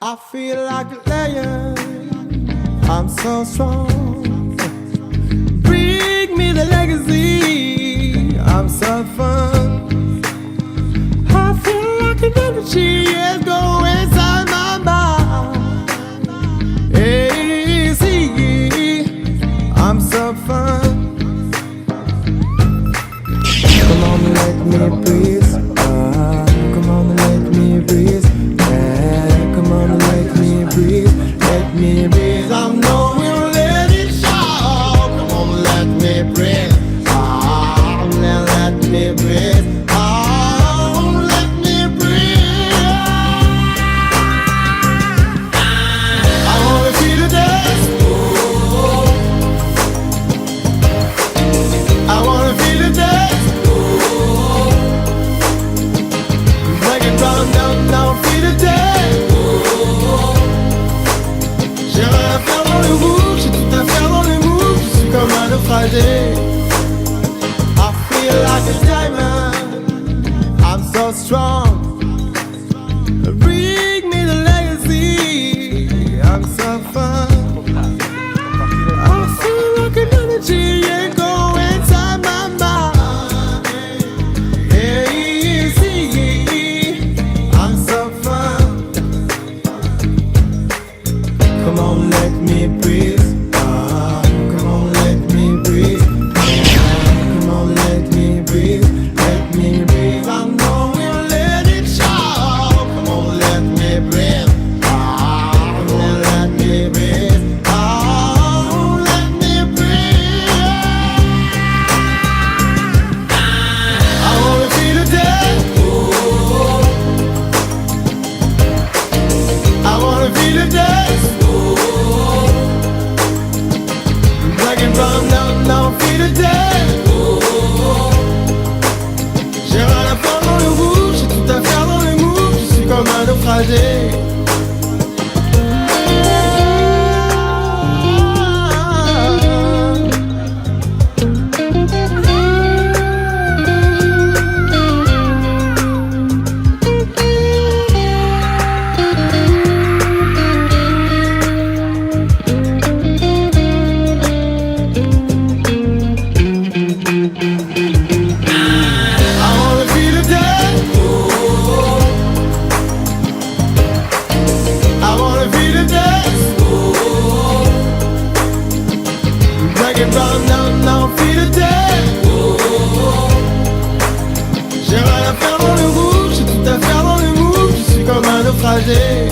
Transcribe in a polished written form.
I feel like a lion. I'm so strong. Bring me the legacy. I'm so fun. I feel like an energy is going inside my mind. Hey, see, I'm so fun. Come on, let me breathe. Come on, let me breathe. Yeah, come on, let me breathe. Let me breathe. I know we'll let it show. Come on, let me breathe. Let me breathe. Let me breathe. I wanna feel the dance. I wanna feel the dance. Break it down, feel the dance. J'ai rien à faire dans le groupe, j'ai tout à faire dans le move. Je suis comme un naufragé. I feel like a diamond. I'm so strong. Bring me the legacy. I'm so fun. I feel like an energy, yeah, go inside my mind. Hey, see, I'm so fun. Come on, let me breathe. Come on, let me breathe. Come on, let me breathe. Let me breathe. I know we'll let it show. Come on, let me breathe. Come on, let me breathe. Let me breathe. I wanna feel the dance. I wanna feel the dance. Black and brown, now feel the dance. J'ai rien à faire dans le rouge, j'ai tout à faire dans le move. Je suis comme un naufragé. I wanna feel the dance. I wanna feel the dance. Black and brown, now feel the dance. J'ai rien à faire dans le rouge, j'ai tout à faire dans le move. Je suis comme un naufragé.